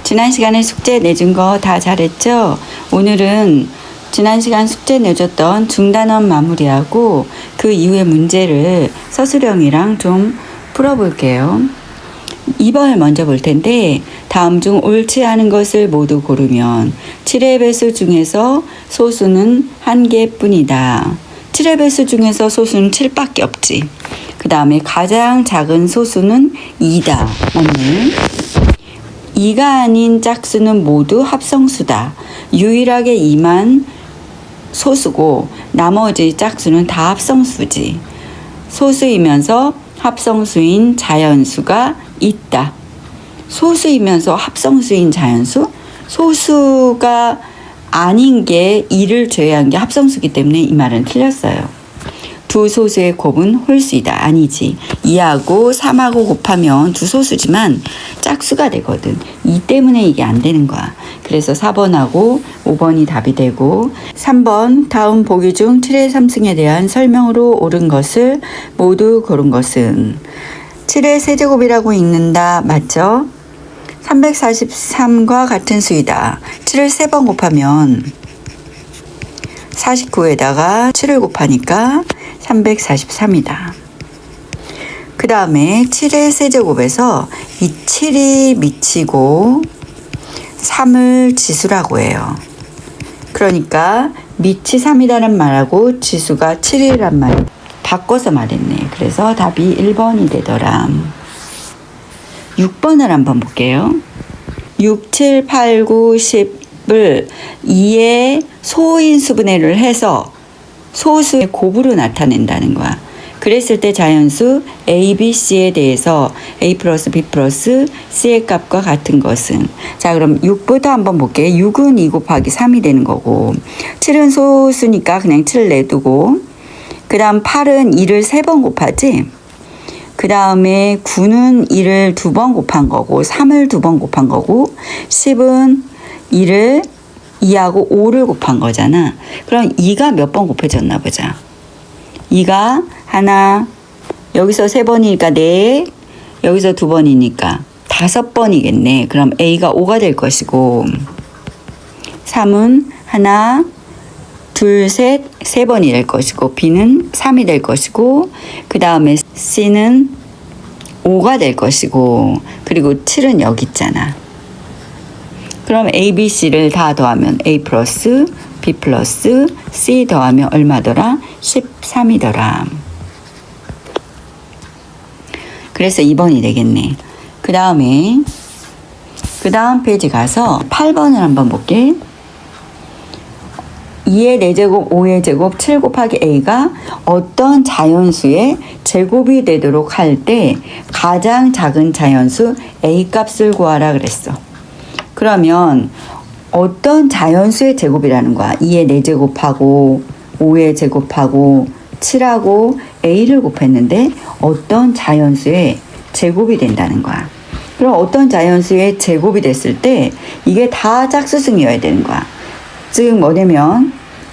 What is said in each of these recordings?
지난 시간에 숙제 내준 거 다 잘했죠? 오늘은 지난 시간 숙제 내줬던 중단원 마무리하고 그 이후의 문제를 서술형이랑 좀 풀어볼게요. 2번을 먼저 볼 텐데 다음 중 옳지 않은 것을 모두 고르면 7의 배수 중에서 소수는 1개뿐이다. 7의 배수 중에서 소수는 7밖에 없지. 그 다음에 가장 작은 소수는 2다. 맞네. 2가 아닌 짝수는 모두 합성수다. 유일하게 2만 소수고 나머지 짝수는 다 합성수지. 소수이면서 합성수인 자연수가 있다. 소수이면서 합성수인 자연수? 소수가 아닌 게 2를 제외한 게 합성수기 때문에 이 말은 틀렸어요. 두 소수의 곱은 홀수이다. 아니지. 2하고 3하고 곱하면 두 소수지만 짝수가 되거든. 2 때문에 이게 안 되는 거야. 그래서 4번하고 5번이 답이 되고 3번 다음 보기 중 7의 3승에 대한 설명으로 옳은 것을 모두 고른 것은 7의 세제곱이라고 읽는다. 맞죠? 343과 같은 수이다. 7을 3번 곱하면 49에다가 7을 곱하니까 343이다. 그 다음에 7의 세제곱에서 이 7이 미치고 3을 지수라고 해요. 그러니까 밑이 3이라는 말하고 지수가 7이란 말 바꿔서 말했네. 그래서 답이 1번이 되더라. 6번을 한번 볼게요. 6, 7, 8, 9, 10을 2의 소인수분해를 해서 소수의 곱으로 나타낸다는 거야. 그랬을 때 자연수 A, B, C에 대해서 A 플러스 B 플러스 C의 값과 같은 것은 자 그럼 6부터 한번 볼게요. 6은 2 곱하기 3이 되는 거고 7은 소수니까 그냥 7을 내두고 그 다음 8은 2를 3번 곱하지. 그 다음에 9는 2를 2번 곱한 거고 3을 2번 곱한 거고 10은 2를 2하고 5를 곱한 거잖아. 그럼 2가 몇 번 곱해졌나 보자. 2가 하나, 여기서 3번이니까 4, 여기서 2번이니까 5번이겠네. 그럼 A가 5가 될 것이고 3은 하나, 둘, 셋, 3번이 될 것이고 B는 3이 될 것이고 그 다음에 C는 5가 될 것이고 그리고 7은 여기 있잖아. 그럼 A, B, C를 다 더하면 A 플러스 B 플러스 C 더하면 얼마더라? 13이더라. 그래서 2번이 되겠네. 그 다음 페이지 가서 8번을 한번 볼게. 2의 4제곱, 5의 제곱, 7 곱하기 A가 어떤 자연수의 제곱이 되도록 할 때 가장 작은 자연수 A 값을 구하라 그랬어. 그러면 어떤 자연수의 제곱이라는 거야. 2의 4제곱하고 5의 제곱하고 7하고 A를 곱했는데 어떤 자연수의 제곱이 된다는 거야. 그럼 어떤 자연수의 제곱이 됐을 때 이게 다 짝수승이어야 되는 거야. 즉 뭐냐면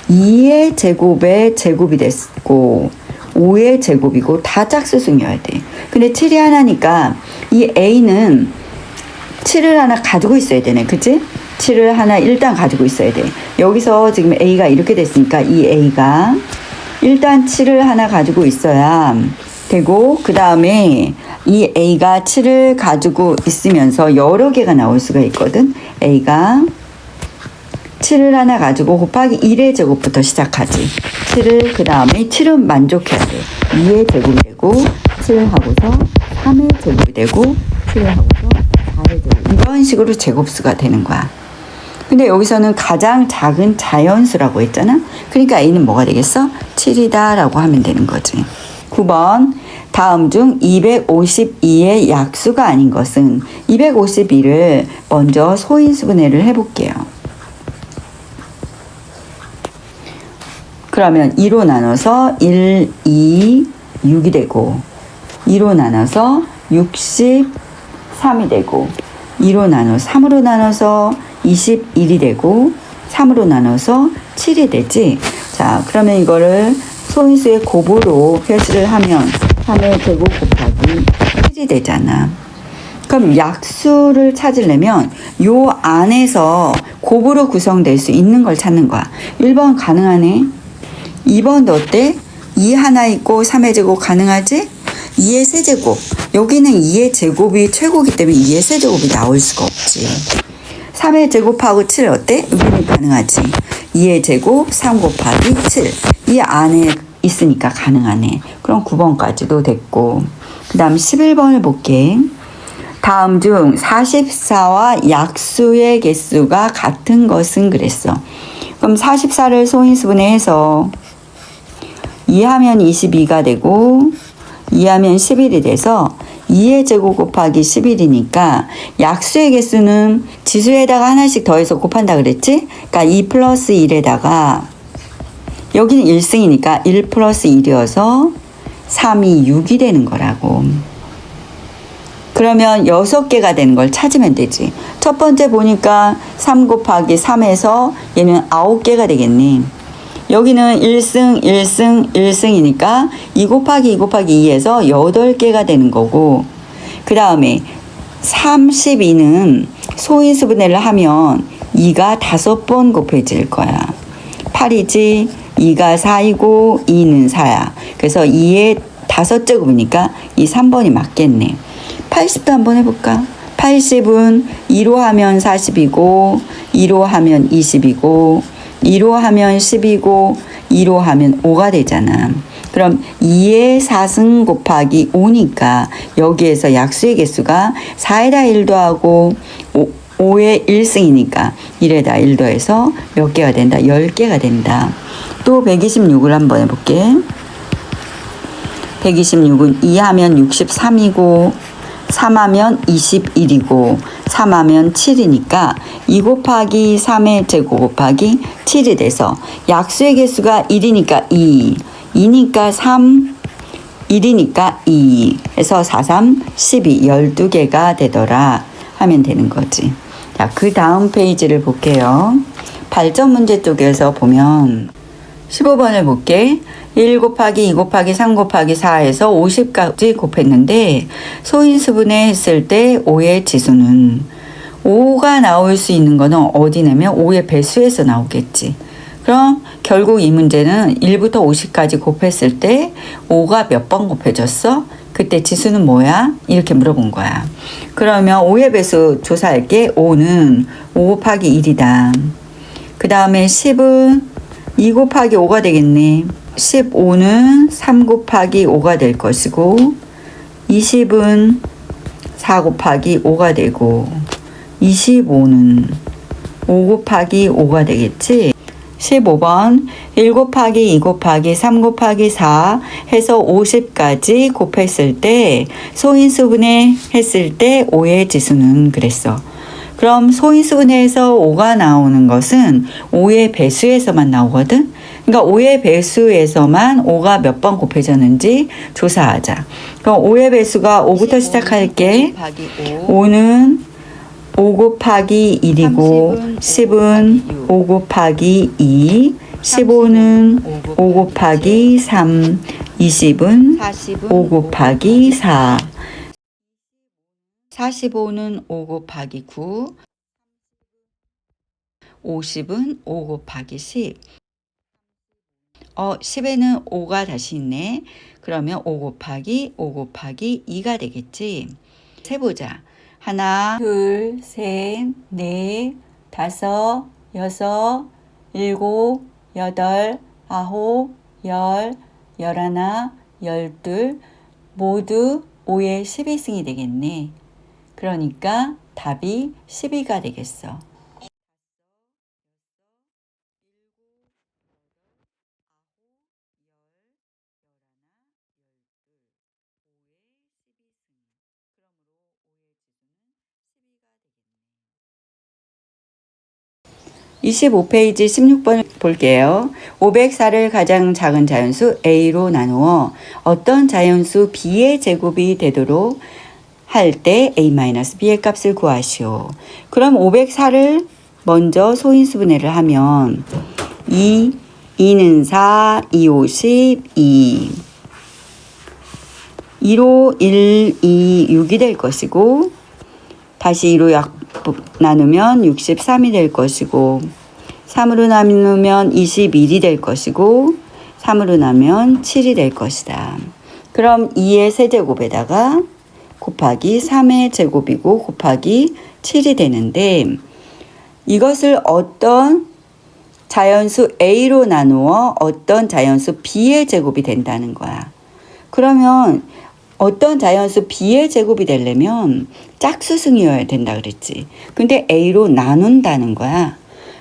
2의 제곱의 제곱이 됐고 5의 제곱이고 다 짝수승이어야 돼. 근데 7이 하나니까 이 A는 7을 하나 가지고 있어야 되네. 그치? 7을 하나 일단 가지고 있어야 돼. 여기서 지금 A가 이렇게 됐으니까 이 A가 일단 7을 하나 가지고 있어야 되고 그 다음에 이 A가 7을 가지고 있으면서 여러 개가 나올 수가 있거든. A가 7을 하나 가지고 곱하기 1의 제곱부터 시작하지. 7을 그 다음에 7은 만족해야 돼. 2의 제곱이 되고 7을 하고서 3의 제곱이 되고 7을 하고서 4의 제곱. 이런 식으로 제곱수가 되는 거야. 근데 여기서는 가장 작은 자연수라고 했잖아. 그러니까 A는 뭐가 되겠어? 7이다 라고 하면 되는 거지. 9번 다음 중 252의 약수가 아닌 것은 252를 먼저 소인수분해를 해볼게요. 그러면 2로 나눠서 1, 2, 6이 되고 2로 나눠서 63이 되고 2로 나눠서 3으로 나눠서 21이 되고 3으로 나눠서 7이 되지. 자, 그러면 이거를 소인수의 곱으로 표시를 하면 3의 제곱 곱하기 7이 되잖아. 그럼 약수를 찾으려면 요 안에서 곱으로 구성될 수 있는 걸 찾는 거야. 1번 가능하네. 2번도 어때? 2 하나 있고 3의 제곱 가능하지? 2의 세제곱. 여기는 2의 제곱이 최고기 때문에 2의 세제곱이 나올 수가 없지. 3의 제곱하고 7 어때? 여기는 가능하지. 2의 제곱 3 곱하기 7. 이 안에 있으니까 가능하네. 그럼 9번까지도 됐고. 그 다음 11번을 볼게. 다음 중 44와 약수의 개수가 같은 것은 그랬어. 그럼 44를 소인수분해 해서 2하면 22가 되고 2하면 11이 돼서 2의 제곱 곱하기 11이니까 약수의 개수는 지수에다가 하나씩 더해서 곱한다 그랬지? 그러니까 2 플러스 1에다가 여기는 1승이니까 1 플러스 1이어서 3이 6이 되는 거라고. 그러면 6개가 되는 걸 찾으면 되지. 첫 번째 보니까 3 곱하기 3에서 얘는 9개가 되겠네. 여기는 1승, 1승, 1승이니까 2 곱하기 2 곱하기 2에서 8개가 되는 거고, 그 다음에 32는 소인수분해를 하면 2가 5번 곱해질 거야. 8이지, 2가 4이고 2는 4야. 그래서 2의 5제곱이니까 이 3번이 맞겠네. 80도 한번 해볼까? 80은 2로 하면 40이고 2로 하면 20이고 2로 하면 10이고 2로 하면 5가 되잖아. 그럼 2의 4승 곱하기 5니까 여기에서 약수의 개수가 4에다 1 더하고 5의 1승이니까 1에다 1 더해서 몇 개가 된다? 10개가 된다. 또 126을 한번 해볼게. 126은 2하면 63이고 3하면 21이고 3하면 7이니까 2 곱하기 3의 제곱 곱하기 7이 돼서 약수의 개수가 1이니까 2, 2니까 3, 1이니까 2 해서 4, 3, 12, 12개가 되더라 하면 되는 거지. 자, 그 다음 페이지를 볼게요. 발전 문제 쪽에서 보면 15번을 볼게. 1 곱하기 2 곱하기 3 곱하기 4에서 50까지 곱했는데 소인수분해 했을 때 5의 지수는 5가 나올 수 있는 거는 어디냐면 5의 배수에서 나오겠지. 그럼 결국 이 문제는 1부터 50까지 곱했을 때 5가 몇 번 곱해졌어? 그때 지수는 뭐야? 이렇게 물어본 거야. 그러면 5의 배수 조사할게. 5는 5 곱하기 1이다. 그 다음에 10은 2 곱하기 5가 되겠네. 15는 3 곱하기 5가 될 것이고 20은 4 곱하기 5가 되고 25는 5 곱하기 5가 되겠지. 15번 1 곱하기 2 곱하기 3 곱하기 4 해서 50까지 곱했을 때 소인수분해 했을 때 5의 지수는 그랬어. 그럼 소인수분해에서 5가 나오는 것은 5의 배수에서만 나오거든. 그러니까 5의 배수에서만 5가 몇 번 곱해졌는지 조사하자. 그럼 5의 배수가 5부터 시작할게. 5는 5 곱하기 1이고 10은 5 곱하기 2, 15는 5 곱하기 3, 20은 5 곱하기 4, 45는 5 곱하기 9, 50은 5 곱하기 10. 10에는 5가 다시 있네. 그러면 5 곱하기 5 곱하기 2가 되겠지. 세보자. 하나, 둘, 셋, 넷, 다섯, 여섯, 일곱, 여덟, 아홉, 열, 열하나, 열둘, 모두 5의 12승이 되겠네. 그러니까 답이 12가 되겠어. (25페이지) 16번 볼게요. 504를 가장 작은 자연수 A로 나누어 어떤 자연수 B의 제곱이 되도록 할 때 A-B의 값을 구하시오. 그럼 504를 먼저 소인수분해를 하면 2는 4, 2, 50, 2. 2로 1, 2, 6이 될 것이고 다시 2로 나누면 63이 될 것이고 3으로 나누면 21이 될 것이고 3으로 나누면 7이 될 것이다. 그럼 2의 세제곱에다가 곱하기 3의 제곱이고 곱하기 7이 되는데 이것을 어떤 자연수 A로 나누어 어떤 자연수 B의 제곱이 된다는 거야. 그러면 어떤 자연수 B의 제곱이 되려면 짝수승이어야 된다 그랬지. 근데 A로 나눈다는 거야.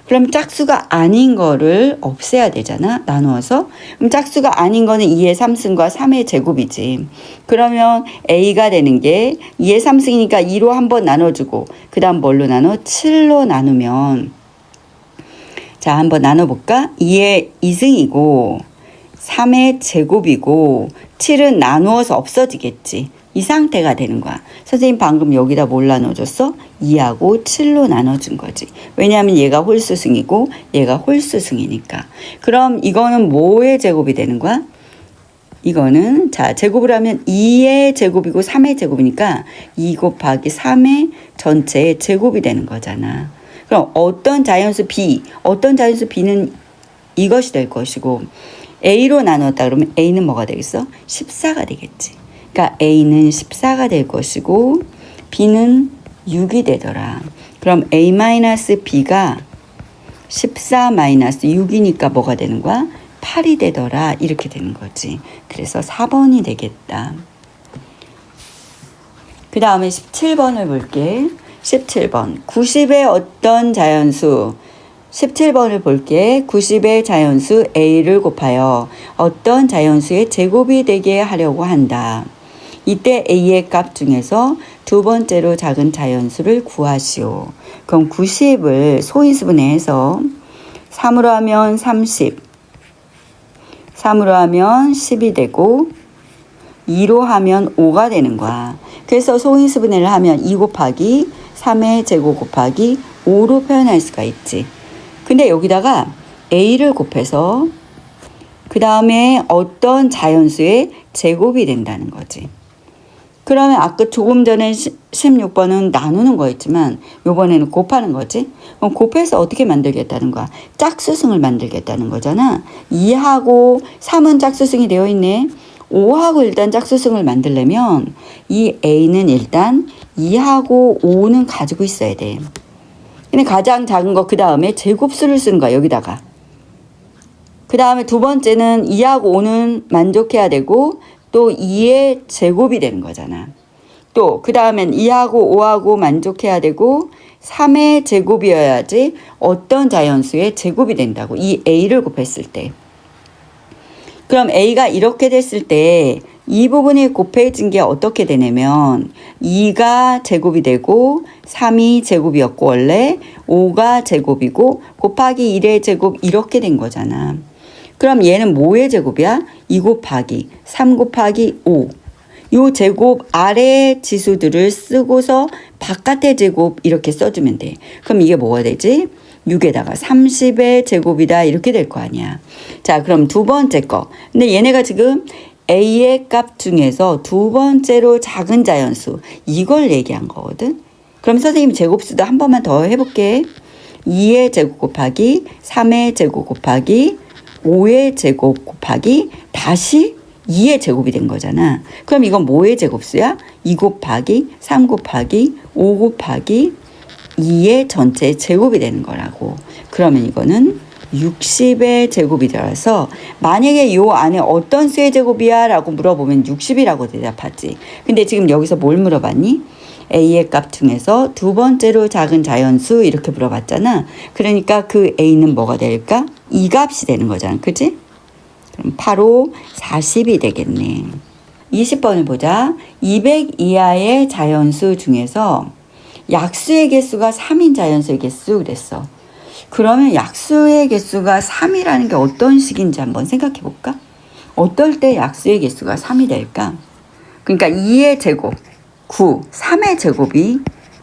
그럼 짝수가 아닌 거를 없애야 되잖아. 나누어서. 그럼 짝수가 아닌 거는 2의 3승과 3의 제곱이지. 그러면 A가 되는 게 2의 3승이니까 2로 한번 나눠주고 그 다음 뭘로 나눠? 7로 나누면 자 한번 나눠볼까? 2의 2승이고 3의 제곱이고 7은 나누어서 없어지겠지. 이 상태가 되는 거야. 선생님 방금 여기다 뭘 나눠줬어? 2하고 7로 나눠준 거지. 왜냐하면 얘가 홀수승이고 얘가 홀수승이니까. 그럼 이거는 뭐의 제곱이 되는 거야? 이거는 자 제곱을 하면 2의 제곱이고 3의 제곱이니까 2 곱하기 3의 전체의 제곱이 되는 거잖아. 그럼 어떤 자연수 B, 어떤 자연수 B는 이것이 될 것이고 A로 나눴다 그러면 A는 뭐가 되겠어? 14가 되겠지. 그러니까 A는 14가 될 것이고 B는 6이 되더라. 그럼 A-B가 14-6이니까 뭐가 되는 거야? 8이 되더라. 이렇게 되는 거지. 그래서 4번이 되겠다. 그 다음에 17번을 볼게. 17번 90의 어떤 자연수 17번을 볼게. 90의 자연수 A를 곱하여 어떤 자연수의 제곱이 되게 하려고 한다. 이때 A의 값 중에서 두 번째로 작은 자연수를 구하시오. 그럼 90을 소인수분해 해서 3으로 하면 30, 3으로 하면 10이 되고 2로 하면 5가 되는 거야. 그래서 소인수분해를 하면 2 곱하기 3의 제곱 곱하기 5로 표현할 수가 있지. 근데 여기다가 A를 곱해서 그 다음에 어떤 자연수의 제곱이 된다는 거지. 그러면 아까 조금 전에 16번은 나누는 거였지만 이번에는 곱하는 거지. 그럼 곱해서 어떻게 만들겠다는 거야? 짝수승을 만들겠다는 거잖아. 2하고 3은 짝수승이 되어 있네. 5하고 일단 짝수승을 만들려면 이 A는 일단 2하고 5는 가지고 있어야 돼. 근데 가장 작은 거 그 다음에 제곱수를 쓰는 거야. 여기다가. 그 다음에 두 번째는 2하고 5는 만족해야 되고 또 2의 제곱이 되는 거잖아. 또 그 다음엔 2하고 5하고 만족해야 되고 3의 제곱이어야지 어떤 자연수의 제곱이 된다고. 이 A를 곱했을 때. 그럼 A가 이렇게 됐을 때 이 부분이 곱해진 게 어떻게 되냐면 2가 제곱이 되고 3이 제곱이었고 원래 5가 제곱이고 곱하기 1의 제곱 이렇게 된 거잖아. 그럼 얘는 뭐의 제곱이야? 2 곱하기 3 곱하기 5. 요 제곱 아래 지수들을 쓰고서 바깥의 제곱 이렇게 써주면 돼. 그럼 이게 뭐가 되지? 6에다가 30의 제곱이다 이렇게 될 거 아니야. 자 그럼 두 번째 거. 근데 얘네가 지금 A의 값 중에서 두 번째로 작은 자연수 이걸 얘기한 거거든. 그럼 선생님 제곱수도 한 번만 더 해볼게. 2의 제곱 곱하기 3의 제곱 곱하기 5의 제곱 곱하기 다시 2의 제곱이 된 거잖아. 그럼 이건 뭐의 제곱수야? 2 곱하기 3 곱하기 5 곱하기 2의 전체 제곱이 되는 거라고. 그러면 이거는 60의 제곱이 들어서 만약에 요 안에 어떤 수의 제곱이야? 라고 물어보면 60이라고 대답하지. 근데 지금 여기서 뭘 물어봤니? A의 값 중에서 두 번째로 작은 자연수 이렇게 물어봤잖아. 그러니까 그 A는 뭐가 될까? 이 값이 되는 거잖아. 그치? 그럼 8호 40이 되겠네. 20번을 보자. 200 이하의 자연수 중에서 약수의 개수가 3인 자연수의 개수 그랬어. 그러면 약수의 개수가 3이라는 게 어떤 식인지 한번 생각해 볼까? 어떨 때 약수의 개수가 3이 될까? 그러니까 2의 제곱, 9, 3의 제곱이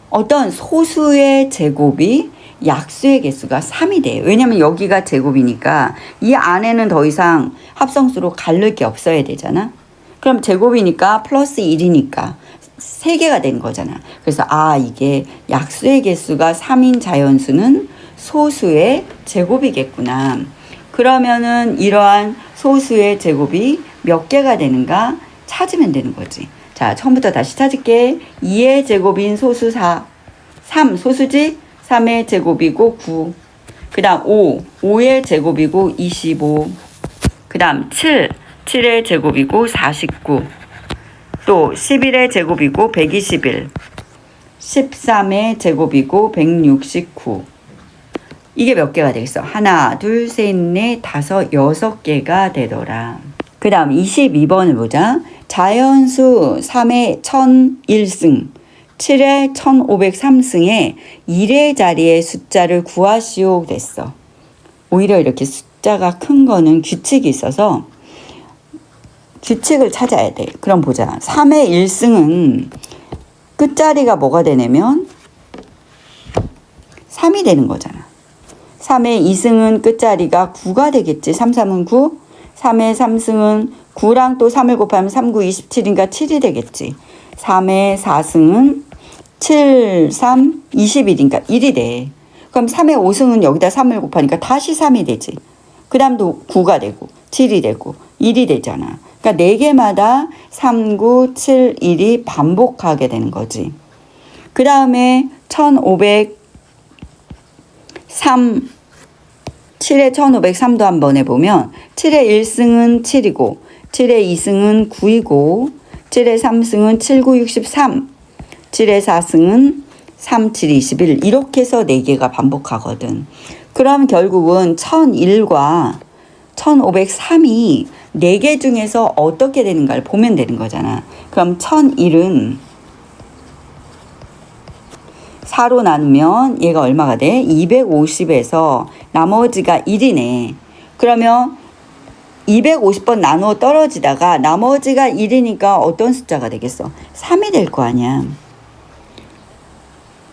어떤 소수의 제곱이 약수의 개수가 3이 돼. 왜냐면 여기가 제곱이니까 이 안에는 더 이상 합성수로 가를 게 없어야 되잖아. 그럼 제곱이니까 플러스 1이니까 3개가 된 거잖아. 그래서 이게 약수의 개수가 3인 자연수는 소수의 제곱이겠구나. 그러면은 이러한 소수의 제곱이 몇 개가 되는가 찾으면 되는 거지. 자, 처음부터 다시 찾을게. 2의 제곱인 소수 4. 3 소수지? 3의 제곱이고 9. 그 다음 5의 제곱이고 25. 그 다음 7의 제곱이고 49. 또 11의 제곱이고 121. 13의 제곱이고 169. 이게 몇 개가 되겠어? 하나, 둘, 셋, 넷, 다섯, 6개가 되더라. 그 다음 22번을 보자. 자연수 3의 1001승, 7의 1503승에 1의 자리의 숫자를 구하시오 됐어. 오히려 이렇게 숫자가 큰 거는 규칙이 있어서 규칙을 찾아야 돼. 그럼 보자. 3의 1승은 끝자리가 뭐가 되냐면 3이 되는 거잖아. 3의 2승은 끝자리가 9가 되겠지. 3, 3은 9. 3의 3승은 9랑 또 3을 곱하면 3, 9, 27인가 7이 되겠지. 3의 4승은 7, 3, 21인가 1이 돼. 그럼 3의 5승은 여기다 3을 곱하니까 다시 3이 되지. 그 다음도 9가 되고 7이 되고 1이 되잖아. 그러니까 4개마다 3, 9, 7, 1이 반복하게 되는 거지. 그 다음에 1503, 7의 1503도 한번 해보면 7의 1승은 7이고 7의 2승은 9이고 7의 3승은 7, 9, 63, 7의 4승은 3, 7, 21 이렇게 해서 4개가 반복하거든. 그럼 결국은 1001과 1503이 4개 중에서 어떻게 되는가를 보면 되는 거잖아. 그럼 1001은 4로 나누면 얘가 얼마가 돼? 250에서 나머지가 1이네. 그러면 250번 나누어 떨어지다가 나머지가 1이니까 어떤 숫자가 되겠어? 3이 될 거 아니야.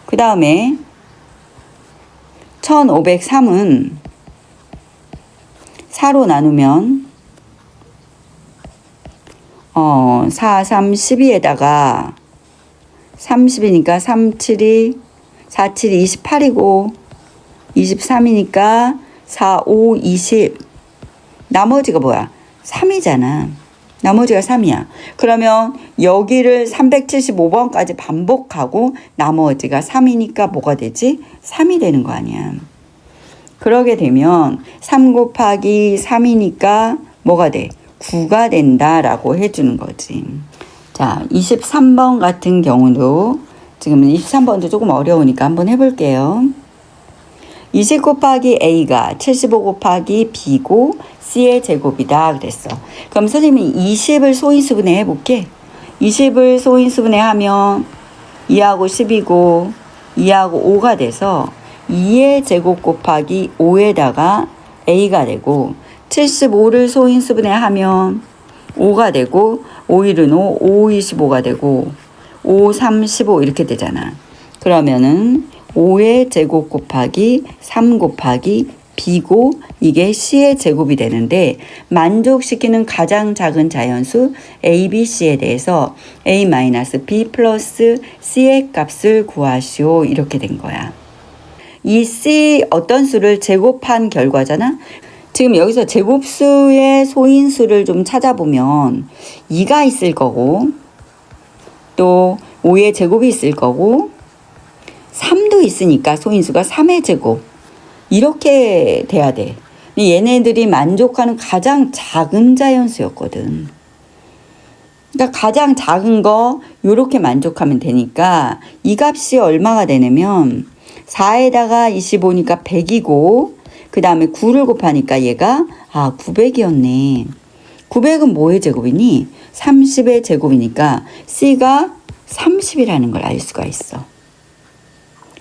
그 다음에 1503은 4로 나누면 4, 3, 12에다가 30이니까 3, 7이 4, 7이 28이고 23이니까 4, 5, 20 나머지가 뭐야? 3이잖아. 나머지가 3이야. 그러면 여기를 375번까지 반복하고 나머지가 3이니까 뭐가 되지? 3이 되는 거 아니야. 그러게 되면 3 곱하기 3이니까 뭐가 돼? 9가 된다라고 해주는 거지. 자, 23번 같은 경우도 지금 23번도 조금 어려우니까 한번 해볼게요. 20 곱하기 A가 75 곱하기 B고 C의 제곱이다 그랬어. 그럼 선생님이 20을 소인수분해 해볼게. 20을 소인수분해 하면 2하고 10이고 2하고 5가 돼서 2의 제곱 곱하기 5에다가 A가 되고 75를 소인수분해 하면 5가 되고 5, 1은 5, 5, 25가 되고 5, 3, 15 이렇게 되잖아. 그러면은 5의 제곱 곱하기 3 곱하기 B고 이게 C의 제곱이 되는데 만족시키는 가장 작은 자연수 A, B, C에 대해서 A-B 플러스 C의 값을 구하시오 이렇게 된 거야. 이 C 어떤 수를 제곱한 결과잖아. 지금 여기서 제곱수의 소인수를 좀 찾아보면 2가 있을 거고 또 5의 제곱이 있을 거고 3도 있으니까 소인수가 3의 제곱 이렇게 돼야 돼. 얘네들이 만족하는 가장 작은 자연수였거든. 그러니까 가장 작은 거 이렇게 만족하면 되니까 이 값이 얼마가 되냐면 4에다가 25니까 100이고 그 다음에 9를 곱하니까 얘가 900이었네. 900은 뭐의 제곱이니? 30의 제곱이니까 C가 30이라는 걸 알 수가 있어.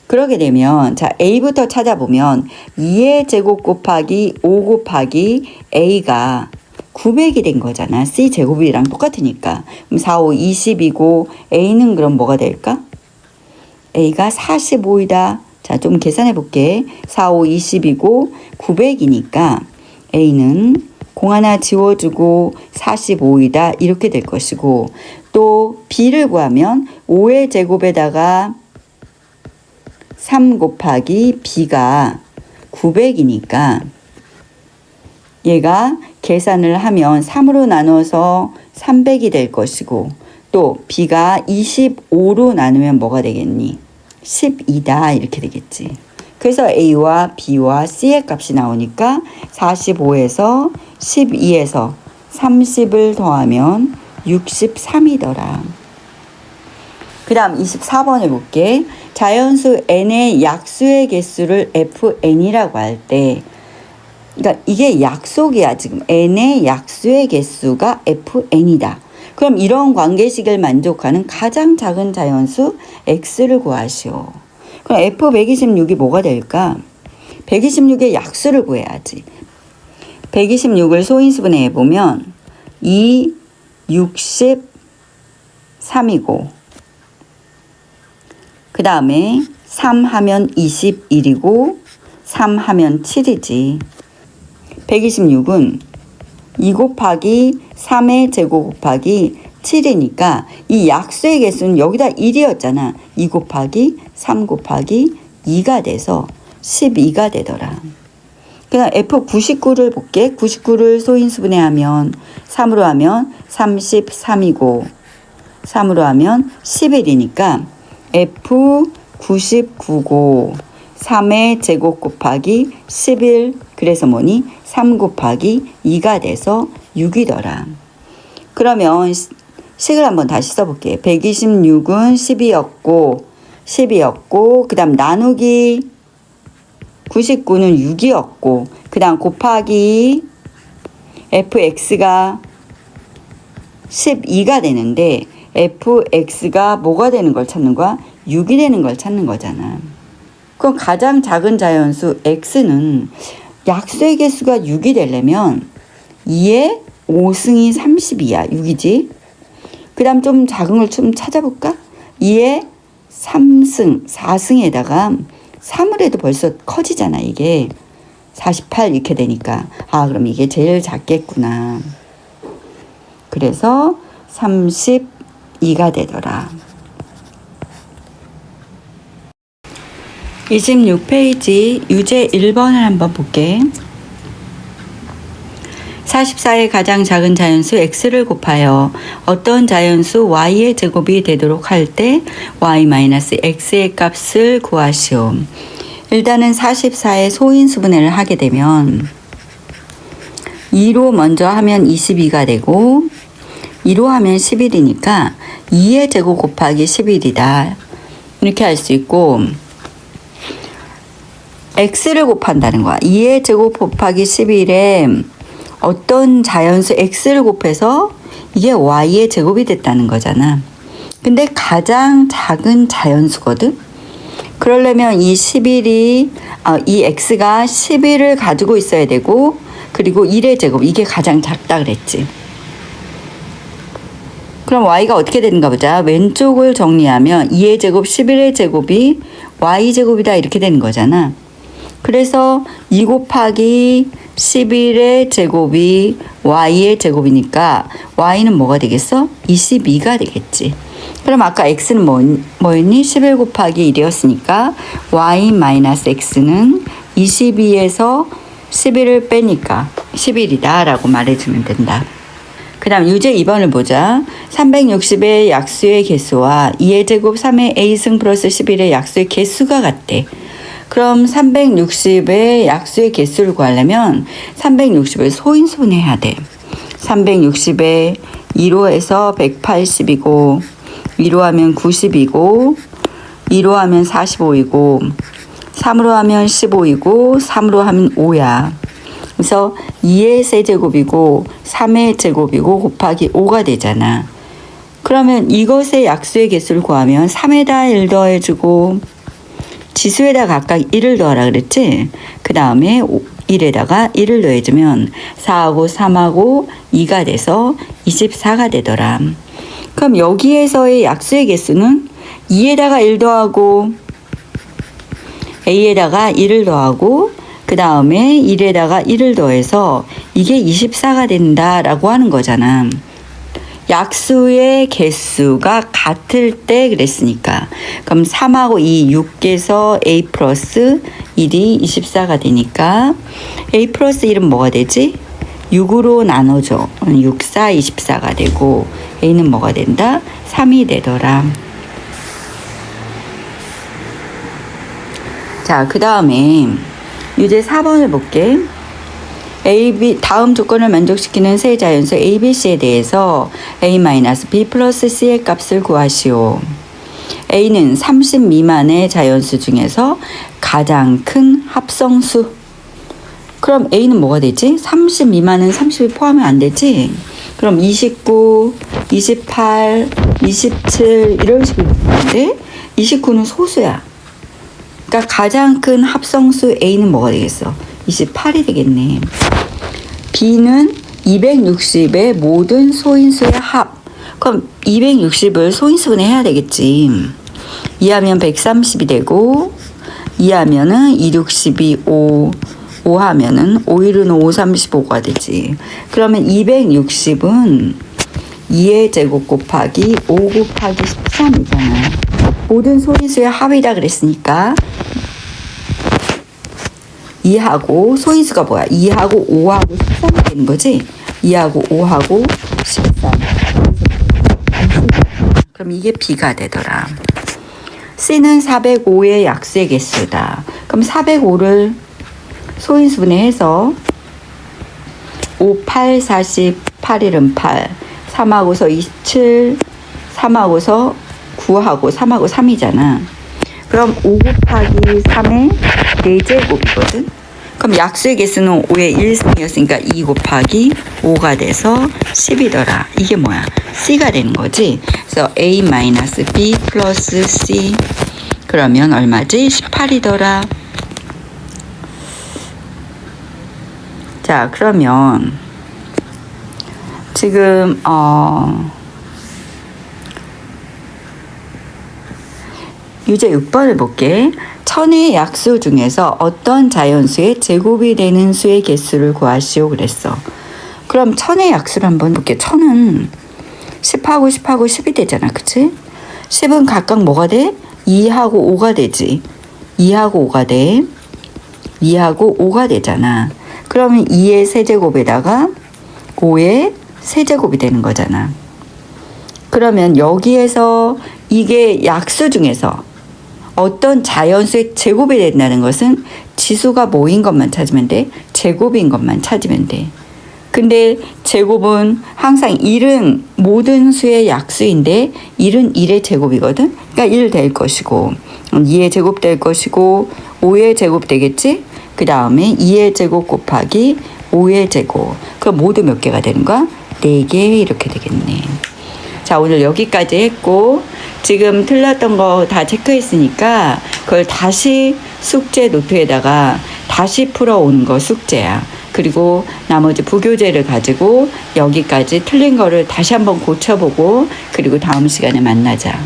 그러게 되면 자 A부터 찾아보면 2의 제곱 곱하기 5 곱하기 A가 900이 된 거잖아. C 제곱이랑 똑같으니까. 그럼 4, 5, 20이고 A는 그럼 뭐가 될까? A가 45이다. 자, 좀 계산해 볼게. 4, 5, 20이고 900이니까 A는 공 하나 지워주고 45이다. 이렇게 될 것이고 또 B를 구하면 5의 제곱에다가 3 곱하기 B가 900이니까 얘가 계산을 하면 3으로 나눠서 300이 될 것이고 또 B가 25로 나누면 뭐가 되겠니? 12다 이렇게 되겠지. 그래서 A와 B와 C의 값이 나오니까 45에서 12에서 30을 더하면 63이더라. 그 다음 24번을 볼게. 자연수 n의 약수의 개수를 fn이라고 할 때, 그러니까 이게 약속이야. 지금 n의 약수의 개수가 fn이다. 그럼 이런 관계식을 만족하는 가장 작은 자연수 x를 구하시오. 그럼 f126이 뭐가 될까? 126의 약수를 구해야지. 126을 소인수분해 해보면 2, 63이고 그 다음에 3 하면 21이고 3 하면 7이지. 126은 2 곱하기 3의 제곱 곱하기 7이니까 이 약수의 개수는 여기다 1이었잖아. 2 곱하기 3 곱하기 2가 돼서 12가 되더라. 그다음 F99를 볼게. 99를 소인수분해하면 3으로 하면 33이고 3으로 하면 11이니까 F99고 3의 제곱 곱하기 11 그래서 뭐니? 3 곱하기 2가 돼서 6이더라. 그러면 식을 한번 다시 써볼게. 126은 10이었고 그 다음 나누기 99는 6이었고 그 다음 곱하기 fx가 12가 되는데 fx가 뭐가 되는 걸 찾는 거야? 6이 되는 걸 찾는 거잖아. 그럼 가장 작은 자연수 x는 약수의 개수가 6이 되려면 2의 5승이 30이야. 6이지. 그 다음 좀 작은 걸 좀 찾아볼까? 2의 3승, 4승에다가 3을 해도 벌써 커지잖아. 이게 48 이렇게 되니까 그럼 이게 제일 작겠구나. 그래서 32가 되더라. 26페이지 유제 1번을 한번 볼게. 44의 가장 작은 자연수 x를 곱하여 어떤 자연수 y의 제곱이 되도록 할 때 y-x의 값을 구하시오. 일단은 44의 소인수분해를 하게 되면 2로 먼저 하면 22가 되고 2로 하면 11이니까 2의 제곱 곱하기 11이다. 이렇게 할 수 있고 x를 곱한다는 거야. 2의 제곱 곱하기 11에 어떤 자연수 x를 곱해서 이게 y의 제곱이 됐다는 거잖아. 근데 가장 작은 자연수거든. 그러려면 이 11이 이 x가 11을 가지고 있어야 되고 그리고 1의 제곱 이게 가장 작다 그랬지. 그럼 y가 어떻게 되는가 보자. 왼쪽을 정리하면 2의 제곱 11의 제곱이 y 제곱이다 이렇게 되는 거잖아. 그래서 2 곱하기 11의 제곱이 y의 제곱이니까 y는 뭐가 되겠어? 22가 되겠지. 그럼 아까 x는 뭐였니? 11 곱하기 1이었으니까 y-x는 22에서 11을 빼니까 11이다 라고 말해주면 된다. 그 다음 유제 2번을 보자. 360의 약수의 개수와 2의 제곱 3의 a승 플러스 11의 약수의 개수가 같대. 그럼 360의 약수의 개수를 구하려면 360을 소인수분해야 돼. 360에 2로 해서 180이고 2로 하면 90이고 2로 하면 45이고 3으로 하면 15이고 3으로 하면 5야. 그래서 2의 세제곱이고 3의 제곱이고 곱하기 5가 되잖아. 그러면 이것의 약수의 개수를 구하면 3에다 1 더해주고 지수에다 각각 1을 더하라 그랬지? 그 다음에 1에다가 1을 더해주면 4하고 3하고 2가 돼서 24가 되더라. 그럼 여기에서의 약수의 개수는 2에다가 1 더하고 a에다가 1을 더하고 그 다음에 1에다가 1을 더해서 이게 24가 된다라고 하는 거잖아. 약수의 개수가 같을 때 그랬으니까. 그럼 3하고 2, 6에서 A 플러스 1이 24가 되니까 A 플러스 1은 뭐가 되지? 6으로 나눠줘. 6, 4, 24가 되고 A는 뭐가 된다? 3이 되더라. 자, 그 다음에 유제 4번을 볼게. 다음 조건을 만족시키는 세 자연수 A, B, C에 대해서 A-B 플러스 C의 값을 구하시오. A는 30 미만의 자연수 중에서 가장 큰 합성수. 그럼 A는 뭐가 되지? 30 미만은 30이 포함이 안 되지? 그럼 29, 28, 27 이런 식으로 되는데 29는 소수야. 그러니까 가장 큰 합성수 A는 뭐가 되겠어? 28이 되겠네. B는 260의 모든 소인수의 합. 그럼 260을 소인수분해 해야 되겠지. 2하면 130이 되고 2하면은 2, 6, 12, 5. 5하면은 5일은 5, 35가 되지. 그러면 260은 2의 제곱 곱하기 5 곱하기 13이잖아. 모든 소인수의 합이다 그랬으니까 2하고 소인수가 뭐야? 2하고 5하고 13이 되는 거지? 2하고 5하고 13. 그럼 이게 B가 되더라. C는 405의 약수의 개수다. 그럼 405를 소인수분해해서 5, 8, 40, 8일은 8, 3하고서 27, 3하고서 9하고 3하고 3이잖아. 그럼 5 곱하기 3의 4제곱이거든. 그럼 약수의 개수는 5의 1승이었으니까 2 곱하기 5가 돼서 10이더라. 이게 뭐야? C가 되는 거지. 그래서 A-B 플러스 C. 그러면 얼마지? 18이더라. 자, 그러면 지금 유제 6번을 볼게. 천의 약수 중에서 어떤 자연수의 제곱이 되는 수의 개수를 구하시오 그랬어. 그럼 천의 약수를 한번 볼게. 천은 10하고 10하고 10이 되잖아. 그치? 10은 각각 뭐가 돼? 2하고 5가 되지. 2하고 5가 돼. 2하고 5가 되잖아. 그러면 2의 세제곱에다가 5의 세제곱이 되는 거잖아. 그러면 여기에서 이게 약수 중에서 어떤 자연수의 제곱이 된다는 것은 지수가 뭐인 것만 찾으면 돼. 제곱인 것만 찾으면 돼. 근데 제곱은 항상 1은 모든 수의 약수인데 1은 1의 제곱이거든. 그러니까 1 될 것이고 2의 제곱 될 것이고 5의 제곱 되겠지. 그 다음에 2의 제곱 곱하기 5의 제곱. 그럼 모두 몇 개가 되는 거야? 4개 이렇게 되겠네. 자, 오늘 여기까지 했고 지금 틀렸던 거 다 체크했으니까 그걸 다시 숙제 노트에다가 다시 풀어오는 거 숙제야. 그리고 나머지 부교재를 가지고 여기까지 틀린 거를 다시 한번 고쳐보고 그리고 다음 시간에 만나자.